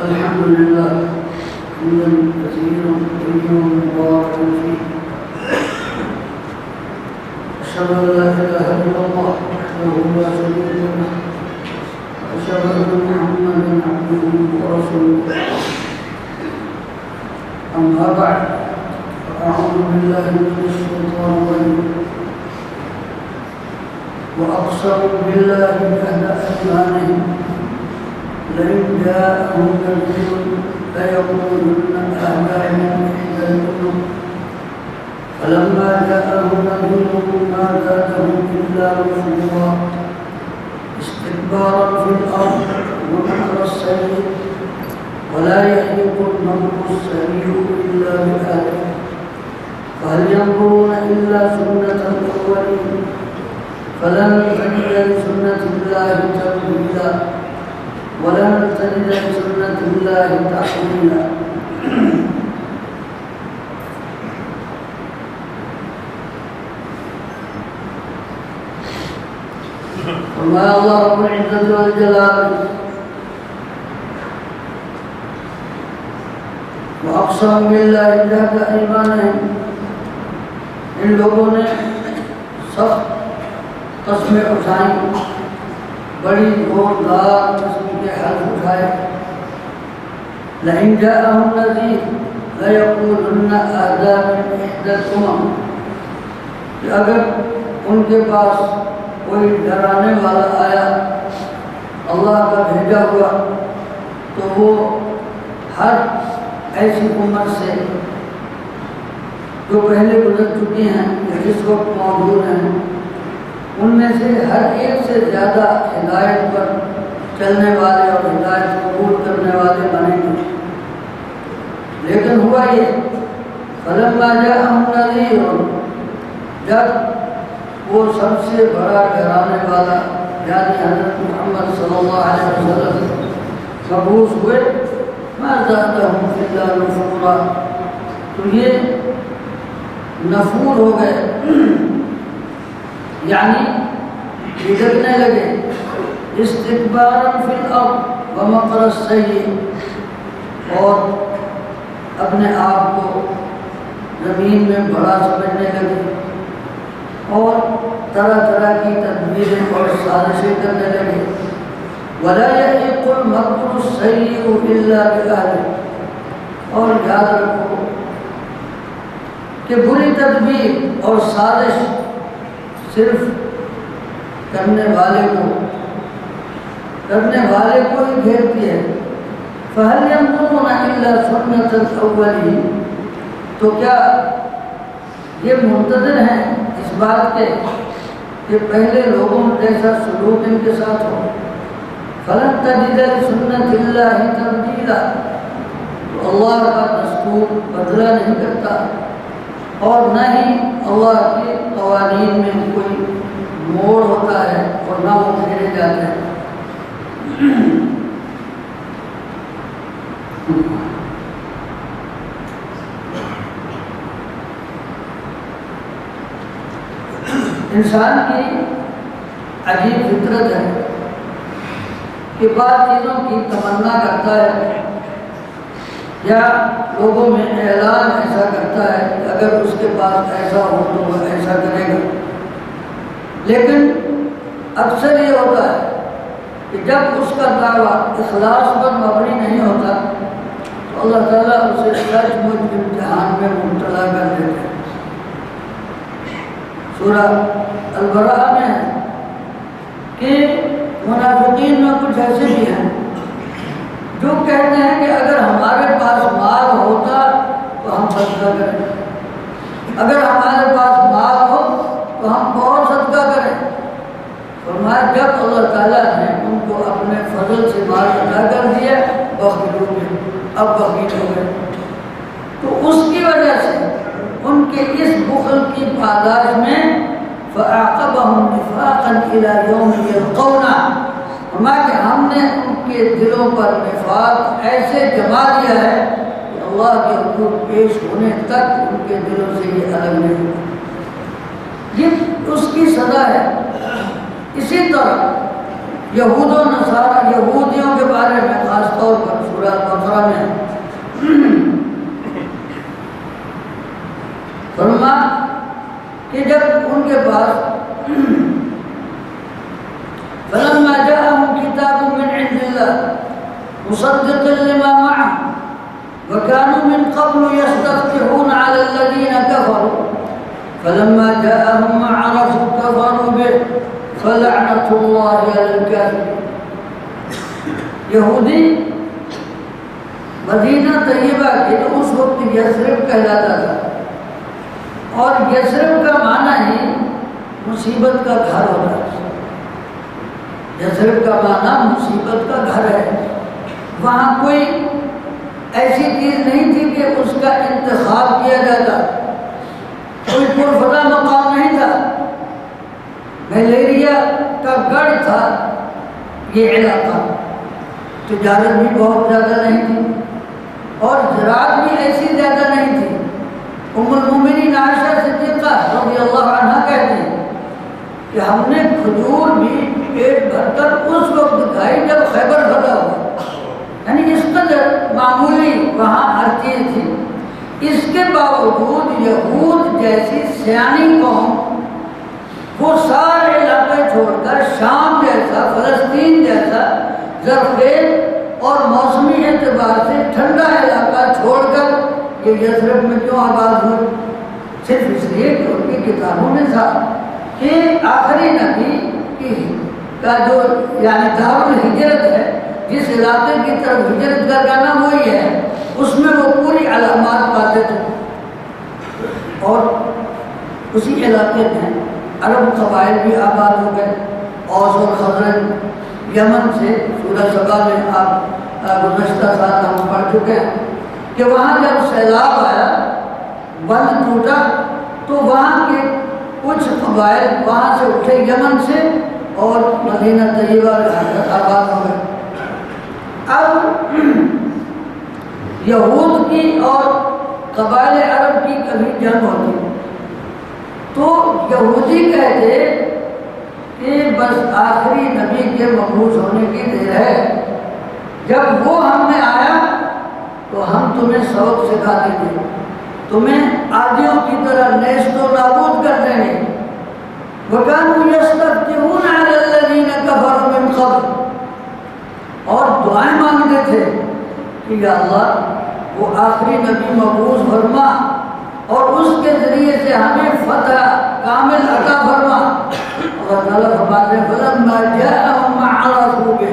الحمد لله حمدا كثيرا طيبا مباركا فيه. أشهد أن لا إله إلا الله وحده لا شريك له وأشهد أن محمدا عبده ورسوله. أما بعد فأعوذ بالله من الشيطان الرجيم. وأقسموا بالله جهد أيمانهم لئن جاءهم نذير ليقولن هذا من إحدى الأمم فلما جاءهم نذير ما زادهم إلا نفورا استكبارا في الأرض ومكر السيء ولا يحيق المكر السيء إلا بأهله فهل ينظرون إلا سنة الأولين فلن تجد لسنة الله تبديلا ولن تجد لسنة الله تحويلا. وما الله رب العزة والجلال وأقسم بالله جهد أيمانهم. ان لوگوں نے سخت قسمیں اٹھائیں، بڑی زوردار قسم کے حلف اٹھائے. لئن جاءهم نذير ليقولن هذا من إحدى الأمم، کہ اگر ان کے پاس کوئی ڈرانے والا آیا اللہ کا بھیجا ہوا تو وہ ہر ایسی امت سے جو پہلے گزر چکی ہیں یا جس وقت موجود ہیں ان میں سے ہر ایک سے زیادہ ہدایت پر چلنے والے اور ہدایت قبول کرنے والے بنیں گے. لیکن ہوا یہ فلما جاءهم نذير، جب وہ سب سے بڑا ڈرانے والا یعنی حضرت محمد صلی اللہ علیہ وسلم مبعوث ہوئے ما زادهم إلا نفورا، تو یہ نفور ہو گئے یعنی بھٹکنے لگے. استکبارا فی الارض ومکر السیء، اور اپنے آپ کو زمین میں بڑا سمجھنے لگے اور طرح طرح کی تدبیریں اور سازشیں کرنے لگے. ولا یحیق المکر السیء الا بأہلہ، اور یاد رکھو کہ بری تدبیر اور سازش صرف کرنے والے کو ہی گھیرتی ہے. فَهَلْ يَنظُرُونَ إِلَّا سُنَّةَ الْأَوَّلِينَ، تو کیا یہ منتظر ہیں اس بات کے کہ پہلے لوگوں جیسا سلوک ان کے ساتھ ہو. فَلَن تَجِدَ لِسُنَّةِ اللَّهِ تَبْدِيلًا، تو اللہ کا دستور بدلا نہیں کرتا اور نہ ہی اللہ کے قوانین میں کوئی موڑ ہوتا ہے اور نہ وہ پھیرے جاتے ہیں. انسان کی عجیب فطرت ہے کہ بعض چیزوں کی تمنا کرتا ہے یا لوگوں میں اعلان ایسا کرتا ہے کہ اگر اس کے پاس ایسا ہو تو وہ ایسا کرے گا. لیکن اکثر یہ ہوتا ہے کہ جب اس کا دعویٰ اخلاص پر مبنی نہیں ہوتا تو اللہ تعالیٰ اسے سچ مچ امتحان میں مبتلا کر دیتے ہیں. سورہ البراء میں ہے کہ منافقین میں کچھ ایسے بھی ہیں جو کہتے ہیں کہ اگر ہمارے پاس مال ہوتا تو ہم صدقہ کریں، اگر ہمارے پاس مال ہو تو ہم بہت صدقہ کریں. فرمایا جب اللہ تعالیٰ نے ان کو اپنے فضل سے مال عطا کر دیا بخیل میں اب بخیل ہو گئے. تو اس کی وجہ سے ان کے اس بخل کی پاداش میں فَأَعْقَبَهُمْ نِفَاقًا إِلَى يَوْمِ يَلْقَوْنَهُ، فرمایا کہ ہم نے ان کے دلوں پر نفاق ایسے جما دیا ہے کہ اللہ کے حضور پیش ہونے تک ان کے دلوں سے یہ الگ نہیں ہوا. یہ اس کی سزا ہے. اسی طرح یہود و نصارہ یہودیوں کے بارے میں خاص طور پر سورہ سورہ البقرہ میں فرما کہ جب ان کے پاس فلما جاءهم كتاب من عند الله مصدقا لما معهم وكانوا من قبل يستفتحون على الذين كفروا فلما جاءهم ما عرفوا كفروا به فلعنة الله على الكافرين. یہودی مدینہ طیبہ کے جو اس وقت یثرب کہلاتا تھا، اور یثرب کا معنی ہی مصیبت کا گھر ہوتا ہے. یثرب کا معنی مصیبت کا گھر ہے. وہاں کوئی ایسی چیز نہیں تھی کہ اس کا انتخاب کیا جاتا، کوئی پرفتہ مقام نہیں تھا. ملیریا کا گڑھ تھا یہ علاقہ. تجارت بھی بہت زیادہ نہیں تھی اور زراعت بھی ایسی زیادہ نہیں تھی. ام المومنین عائشہ صدیقہ رضی اللہ عنہا کہتی ہیں کہ ہم نے کھجور بھی پیٹ بھر کر اس وقت کھائی جب خیبر فتح ہوا. یعنی اس قدر معمولی وہاں ہر چیز تھی. اس کے باوجود یہود جیسی سیانی قوم وہ سارے علاقے چھوڑ کر شام جیسا، فلسطین جیسا زرخیز اور موسمی اعتبار سے ٹھنڈا علاقہ چھوڑ کر یہ یثرب میں کیوں آباد ہوئے؟ صرف اس لیے کہ ان کی کتابوں میں تھا کہ آخری نبی کا جو یعنی دارالہجرت ہے، جس علاقے کی طرف ہجرت کا جانا وہی ہے، اس میں وہ پوری علامات پاتے تھے. اور اسی علاقے میں عرب قبائل بھی آباد ہو گئے. اوس اور خزرج یمن سے، سورہ سبا میں آپ گزشتہ سال ہم پڑھ چکے ہیں کہ وہاں جب سیلاب آیا، بند ٹوٹا، تو وہاں کے کچھ قبائل وہاں سے اٹھے یمن سے اور مدینہ طیبہ آباد ہو گئے. اب یہود کی اور قبائل عرب کی کبھی جنگ ہوتی تو یہودی کہتے کہ بس آخری نبی کے مبعوث ہونے کی دیر ہے، جب وہ ہم میں آیا تو ہم تمہیں سبق سکھا دیں گے، تمہیں عادیوں کی طرح نیست و نابود کر دیں گے. وَكَانُوا يَسْتَفْتِحُونَ عَلَى الَّذِينَ كَفَرُوا مِنْ قَبْلُ، اور دعائیں مانگتے تھے کہ یا اللہ وہ آخری نبی مبعوث فرما اور اس کے ذریعے سے ہمیں فتح کامل عطا فرما. اللہ تعالیٰ فرماتے ہیں فَلَمَّا جَاءَهُم مَّا عَرَفُوا بِهِ،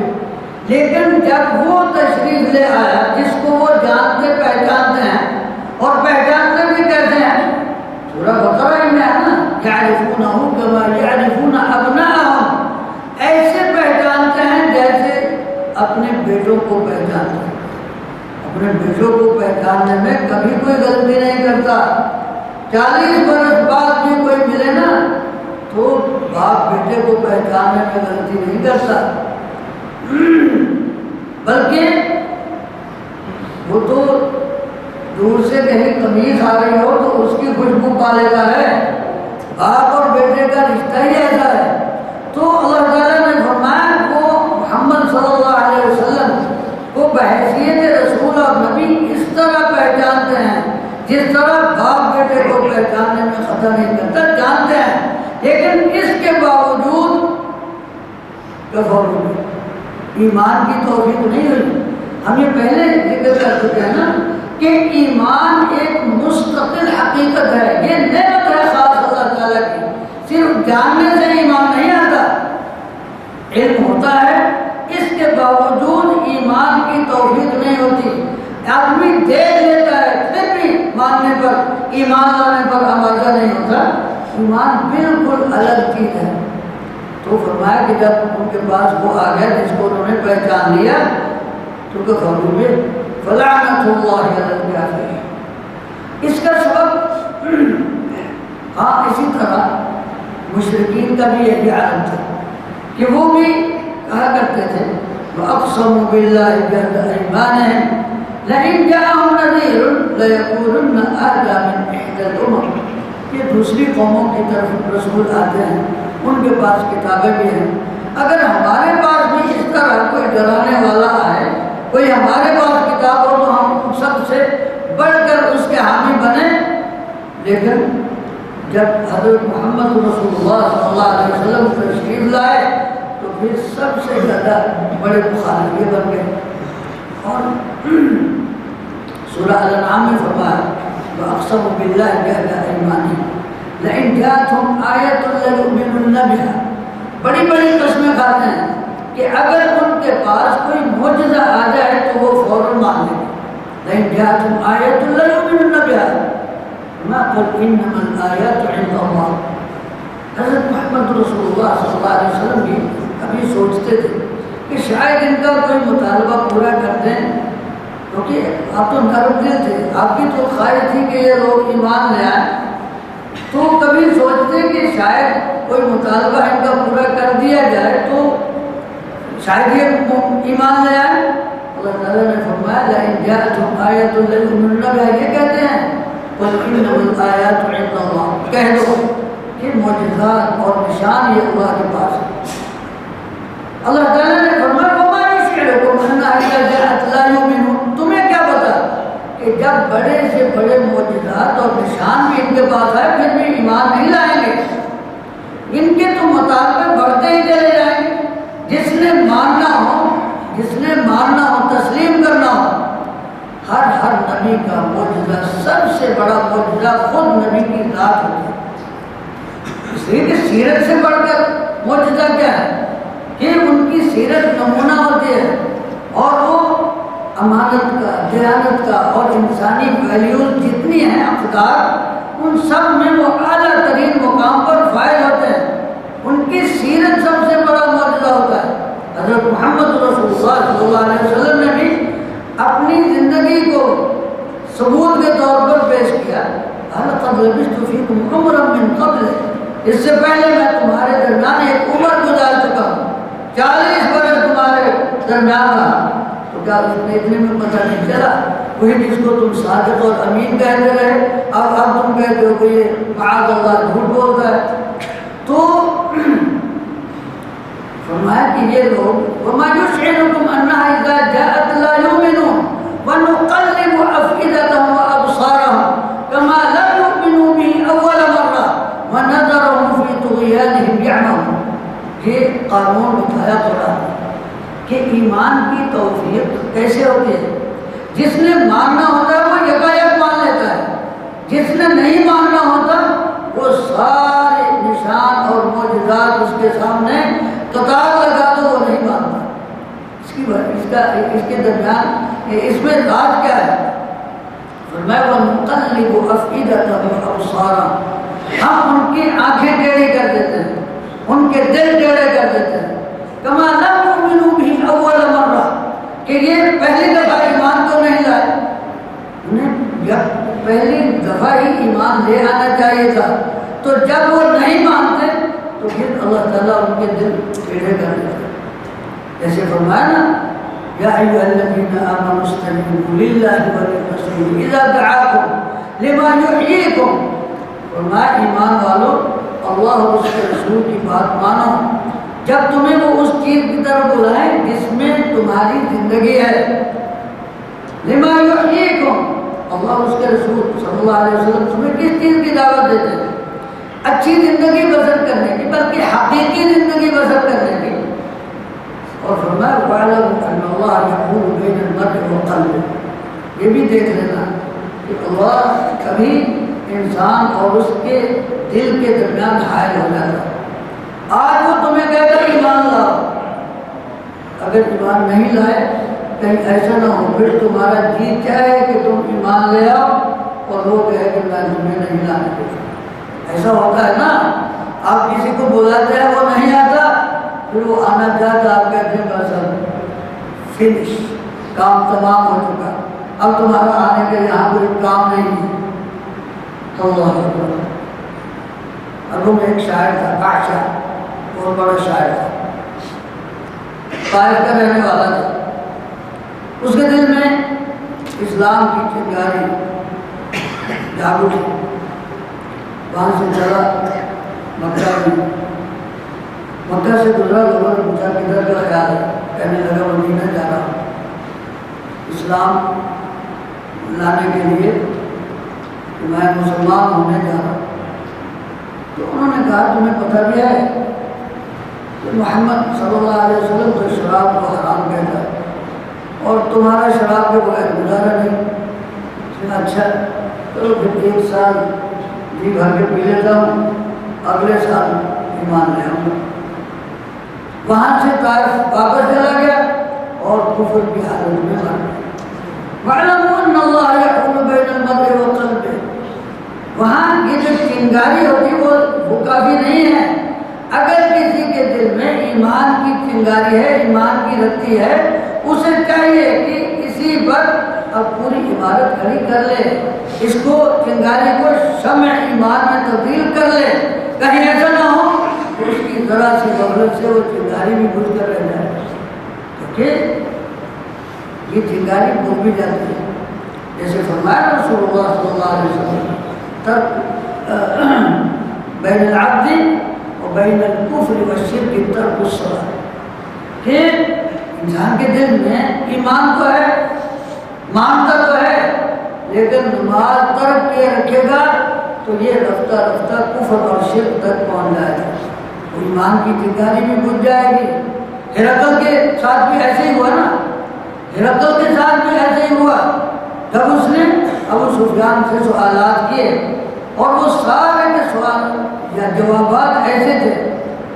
لیکن جب وہ تشریف لے آیا جس کو وہ جانتے پہچانتے ہیں، اور پہچانتے بھی کہتے ہیں، سورہ بقرہ میں ہے نا، يَعْرِفُونَهُ كَمَا يَعْرِفُونَ أَبْنَاءَهُمْ، ایسے پہچانتے ہیں جیسے اپنے بیٹوں کو پہچانتے ہیں. اپنے بیٹوں کو پہچاننے میں کبھی کوئی غلطی نہیں کرتا. 40 برس بعد بھی کوئی ملے نا تو باپ بیٹے کو پہچاننے میں غلطی نہیں کرتا، بلکہ وہ تو دور سے کہیں قمیص آ رہی ہو تو اس کی خوشبو پا لیتا ہے. باپ اور بیٹے کا رشتہ ہی ایسا ہے. تو اللہ تعالیٰ نے فرمایا وہ محمد صلی اللہ علیہ وسلم کو بحیثیت رسول اور نبی اس طرح پہچانتے ہیں جس طرح باپ بیٹے کو پہچاننے میں خطا نہیں کرتا، جانتے ہیں. لیکن اس کے باوجود کفر ہوئے، ایمان کی توفیق نہیں ہوئی. ہم یہ پہلے ذکر کر چکے ہیں نا کہ ایمان ایک مستقل حقیقت ہے، یہ نعمت ہے خاص اللہ تعالیٰ کی. صرف جاننے سے ایمان نہیں آتا، علم ہوتا ہے، اس کے باوجود ایمان کی توفیق نہیں ہوتی. آدمی دیکھ لیتا ہے پھر بھی ماننے پر، ایمان لانے پر آمادہ نہیں ہوتا. ایمان بالکل الگ چیز ہے. تو فرمایا کہ جب ان کے پاس وہ آ گیا جس کو انہوں نے پہچان لیا تو کفروا بہ فلعنۃ اللہ علی الکافرین. اس کا سبب ہاں اسی طرح مشرکین کا بھی یہی عالم تھا کہ وہ بھی کہا کرتے تھے وَأَقْسَمُوا بِاللَّهِ جَهْدَ أَيْمَانِهِمْ لَئِن جَاءَهُمْ نَذِيرٌ لَيَكُونُنَّ أَهْدَىٰ مِنْ إِحْدَى الْأُمَمِ. یہ دوسری قوموں کی طرف رسول آتے ہیں، ان کے پاس کتابیں بھی ہیں. اگر ہمارے پاس بھی اس طرح کوئی ڈرانے والا آئے کوئی ہمارے پاس کتاب ہو تو ہم سب سے بڑھ کر اس کے حامی بنے، لیکن جب حضرت محمد رسول اللہ صلی اللہ علیہ وسلم تشریف لائے تو پھر سب سے زیادہ بڑے مخالف یہ بن گئے۔ اور سورہ الانعام میں فرمایا وَأَقْسَمُوا بِاللَّهِ جَهْدَ أَيْمَانِهِمْ لَئِنْ جَاءَتْهُمْ آيَةٌ لَّيُؤْمِنُنَّ بِهَا، بڑی بڑی قسمیں کھاتے ہیں کہ اگر ان کے پاس کوئی معجزہ آ جائے تو وہ فوراً مان لیں گے۔ لَئِنْ جَاءَتْهُمْ آيَةٌ لَّيُؤْمِنُنَّ بِهَا مَا قَلْ إِنَّمَا الْآيَاتُ عِندَ اللَّهِ۔ حضرت محمد رسول اللہ صلی اللہ علیہ وسلم بھی کبھی سوچتے تھے کہ شاید ان کا کوئی مطالبہ پورا کر دیں، کیونکہ آپ تو نرم دل تھے، آپ کی تو خواہش تھی کہ یہ لوگ ایمان لے آئیں، تو کبھی سوچتے کہ شاید کوئی مطالبہ ان کا پورا کر دیا جائے تو شاید یہ ایمان لے آئیں۔ اللہ تعالیٰ نے فرمایا لَئِنْ جَاءَتْهُمْ آيَةٌ لَّيُؤْمِنُنَّ بِهَا، یہ کہتے ہیں قُلْ إِنَّمَا الْآيَاتُ عِندَ اللَّهِ، کہہ دو کہ معجزات اور نشان یہ اللہ کے پاس ہے۔ اللہ تعالیٰ نے فرمایا وَمَا يُشْعِرُكُمْ أَنَّهَا إِذَا جَاءَتْ لَا يُؤْمِنُونَ، تمہیں کیا پتا کہ جب بڑے سے بڑے معجزات اور نشان بھی ان کے پاس آئے پھر بھی ایمان نہیں لائیں گے، ان کے تو مطالبے بڑھتے ہی چلے جائیں گے۔ جس نے ماننا ہو تسلیم کرنا ہو، ہر نبی کا معجزہ سب سے بڑا معجزہ خود نبی کی ذات ہوتی ہے، اس لیے کہ سیرت سے بڑھ کر معجزہ کیا ہے کہ ان کی سیرت نمونہ ہوتی ہے، اور وہ امانت کا، دیانت کا اور انسانی ویلیوز جتنی ہیں اقدار، ان سب میں وہ اعلیٰ ترین مقام پر فائز ہوتے ہیں۔ ان کی سیرت سب سے بڑا معجزہ ہوتا ہے۔ حضرت محمد رسول اللہ صلی اللہ علیہ وسلم نے بھی اپنی زندگی کو ثبوت کے طور پر پیش کیا، لَقَدْ لَبِثْتُ فِيكُمْ عُمُرًا مِّن قَبْلِ، اس سے پہلے میں تمہارے درمیان ایک عمر گزار چکا ہوں، 40 برس تمہارے درمیان رہا، تو کیا اتنے میں پتہ نہیں چلا؟ وہی جس کو تم صادق اور امین کہتے رہے، اب تم کہتے ہو کہ یہ معاذ اللہ جھوٹ بولتا ہے۔ تو فرمایا کہ یہ لوگ وَمَا يُشْعِرُكُمْ أَنَّهَا إِذَا جَاءَتْ لَا يُؤْمِنُونَ وَنُقَلِّبُ أَفْئِدَتَهُمْ وَأَبْصَارَهُم كَمَا لَمْ يُؤْمِنُوا بِهِ أَوَّلَ مَرَّةٍ وَنَذَرُهُمْ فِي طُغْيَانِهِمْ يَعْمَهُونَ۔ یہ قانون بتایا قرآن کہ ایمان کی توفیق کیسے ہوتی ہے۔ جس نے ماننا ہوتا ہے وہ یکایک مان لیتا ہے، جس نے نہیں ماننا ہوتا وہ سارے نشان اور معجزات اس کے سامنے قطار لگا تو وہ نہیں مانتا۔ اس کے درمیان اس میں راز کیا ہے؟ فرمایا وَنُقَلِّبُ أَفْئِدَتَهُمْ وَأَبْصَارَهُم، ہم ان کی آنکھیں ٹیڑھی کر دیتے ہیں، ان کے دل ٹیڑھے کر دیتے ہیں، كَمَا لَمْ يُؤْمِنُوا بِهِ أَوَّلَ مَرَّةٍ، کہ یہ پہلی دفعہ ایمان تو نہیں لائے، انہیں جب پہلی دفعہ ہی ایمان لے آنا چاہیے تھا، تو جب وہ نہیں مانتے تو پھر اللہ تعالیٰ ان کے دل ٹیڑھے کر دیتا ہے۔ جیسے فرمایا نا یا ایھا الذین آمنوا استجیبوا للہ وللرسول اذا دعاکم لما یحییکم، فرمایا ایمان والو اللہ اور اس کے رسول کی بات مانو جب تمہیں وہ اس چیز کی طرف بلائیں جس میں تمہاری زندگی ہے۔ لما یحییکم، اللہ اور اس کے رسول صلی اللہ علیہ وسلم تمہیں کس چیز کی دعوت دیتے ہیں؟ اچھی زندگی بسر کرنے کی، بلکہ حقیقی زندگی بسر کرنے کی۔ اور فرمایا وَاعْلَمُوا أَنَّ اللَّهَ يَحُولُ بَيْنَ الْمَرْءِ وَقَلْبِهِ، یہ بھی دیکھ لینا کہ اللہ کبھی انسان اور اس کے دل کے درمیان حائل ہو جاتا ہے۔ آج وہ تمہیں کہتا ہے ایمان لاؤ، اگر ایمان نہیں لائے کہیں ایسا نہ ہو پھر تمہارا جی چاہے کہ تم ایمان لے آؤ اور وہ کہے کہ میں تمہیں نہیں لانے دیتا۔ ایسا ہوتا ہے نا، آپ کسی کو بلاتے ہیں وہ نہیں آتا، پھر وہ آنا چاہتا، آپ کہتے ہیں بس اب فنش، کام تمام ہو چکا، اب تمہارا آنے کے یہاں کوئی کام نہیں ہے۔ اللہ اکبر۔ اروں میں ایک شاعر تھا بادشاہ، بہت بڑا شاعر تھا، طائف کا رہنے والا تھا۔ اس کے دل میں اسلام کی چنگاری جاگ اٹھی، وہاں سے چلا مکہ میں، مکہ سے گزرا، لوگوں نے پوچھا کدھر کا خیال ہے، کہنے لگا مدینہ جا رہا ہوں۔ اسلام لانے کے لیے کہ میں مسلمان ہونے جا رہا ہوں، تو انہوں نے کہا تمہیں پتہ بھی ہے کہ محمد صلی اللہ علیہ وسلم تو شراب کو حرام کہتا ہے اور تمہارا شراب کے بغیر گزارا نہیں۔ اچھا چلو پھر 1 سال جی بھر کے پی لیتا ہوں، اگلے سال ایمان لے آؤں گا۔ وہاں سے طائف واپس چلا گیا اور کفر کی حالت میں مر گیا۔ وَاعْلَمُوا أَنَّ اللَّهَ يَحُولُ بَيْنَ الْمَرْءِ وَقَلْبِهِ، وہاں یہ جو چنگاری ہوتی وہ کافی نہیں ہے۔ اگر کسی کے دل میں ایمان کی چنگاری ہے، ایمان کی رتی ہے، اسے چاہیے کہ اسی پر اب پوری عبادت کھڑی کر لے، اس کو چنگاری کو شمع ایمان میں تبدیل کر لے، کہیں ایسا نہ ہو کہ اس کی ذرا سی غفلت سے وہ چنگاری بھی بجھ کر رہ جائے، کیونکہ یہ چنگاری بجھ بھی جاتی ہے۔ جیسے فرمایا رسول اللہ صلی اللہ علیہ وسلم بین العبد و بین الکفر والشرک ترک الصلاۃ، کہ انسان کے دل میں ایمان تو ہے، مانتا تو ہے، لیکن نماز ترک کے رکھے گا تو یہ رفتہ رفتہ کفر اور شرک تک پہنچ جائے گا، تو ایمان کی چنگاری بھی بجھ جائے گی۔ ہرقل کے ساتھ بھی ایسے ہی ہوا نا، ہرقل کے ساتھ بھی ایسے ہی ہوا جب اس نے ابو سفیان سے سوالات کیے اور وہ سارے کے سوال یا جوابات ایسے تھے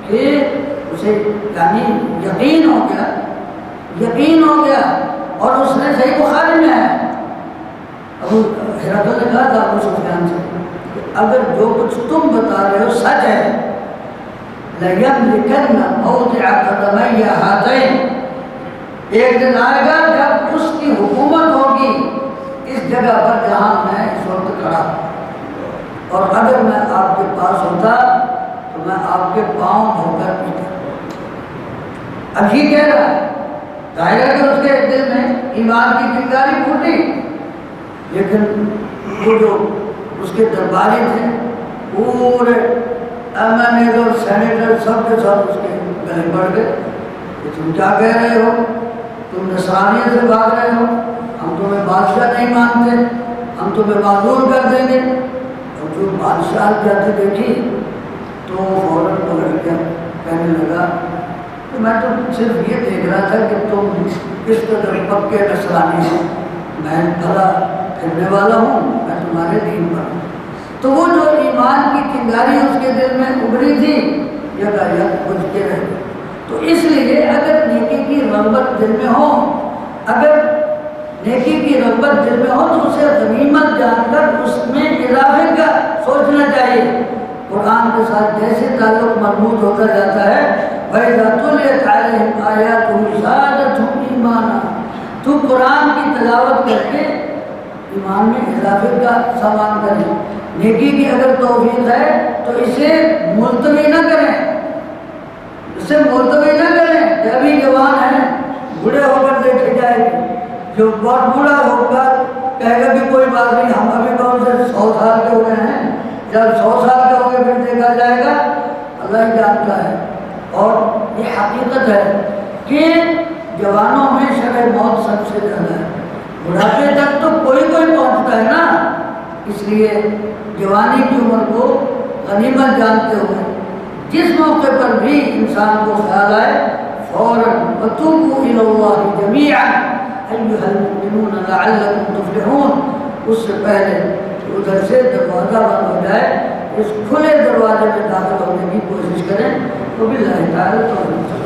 کہ اسے یعنی یقین ہو گیا اور اس نے صحیح بخاری میں ہے، ابو ہرقل نے کہا تھا ابو سفیان سے کہ اگر جو کچھ تم بتا رہے ہو سچ ہے، لَيَمْلِكَنَّ مَوْضِعَ قَدَمَيَّ هَاتَيْنِ، ایک دن آئے گا جب اس کی حکومت ہوگی اس جگہ پر جہاں میں اس وقت کھڑا ہوں، اور اگر میں آپ کے پاس ہوتا تو میں آپ کے پاؤں دھو کر پیتا۔ اب یہ کہہ رہا ہے، ظاہر ہے کہ اس کے دل میں ایمان کی چنگاری پھوٹی، لیکن وہ جو اس کے درباری تھے پورے ایم این اے اور سینیٹر سب کے ساتھ اس کے گلے پڑ گئے کہ تم کیا کہہ رہے ہو، تم نصرانیت سے بھاگ رہے ہو، ہم تمہیں بادشاہ نہیں مانتے، ہم تمہیں معذور کر دیں گے۔ اور جو بادشاہ جاتے دیکھی تو فوراً پلٹ گیا، کہنے لگا کہ میں تو صرف یہ دیکھ رہا تھا کہ تم کس قدر پکے نصرانی ہو، میں بھلا پھرنے والا ہوں، میں تمہارے دین پر ہوں۔ تو وہ جو ایمان کی چنگاری اس کے دل میں ابھری تھی یکایک بجھ کے رہ گئی۔ تو اس لیے اگر نیکی کی رغبت دل میں ہو، اگر نیکی کی رغبت دل میں ہو تو اسے غنیمت جان کر اس میں اضافے کا سوچنا چاہیے۔ قرآن کے ساتھ جیسے تعلق مربوط ہوتا جاتا ہے، وَإِذَا تُلِيَتْ عَلَيْهِمْ آيَاتُهُ زَادَتْهُمْ إِيمَانًا، تو قرآن کی تلاوت کر کے ایمان میں اضافے کا سامان کریں۔ نیکی کی اگر توفیق ہے تو اسے ملتوی نہ کریں، اسے ملتوی نہ کریں کہ ابھی جوان ہیں، بوڑھے ہو کر دیکھے جائے گی، جو بہت بوڑھا ہو کر کہے گا کہ کوئی بات نہیں، ہم ابھی کون سے 100 سال کے ہو گئے ہیں، جب 100 سال کے ہو گئے پھر دیکھا جائے گا، اللہ ہی جانتا ہے۔ اور یہ حقیقت ہے کہ جوانوں میں شرع موت سب سے زیادہ ہے، بڑھاپے تک تو کوئی پہنچتا ہے نا، اس لیے جوانی کی عمر کو غنیمت جانتے ہوئے جس موقع پر بھی انسان کو خیال آئے فوراً وَتُوبُوا إِلَى اللَّهِ جَمِيعًا أَيُّهَا الْمُؤْمِنُونَ لَعَلَّكُمْ تُفْلِحُونَ، اس سے پہلے کہ ادھر سے دروازہ بند ہو جائے اس کھلے دروازے میں داخل ہونے کی کوشش کریں۔ وباللہ تعالیٰ توفیق۔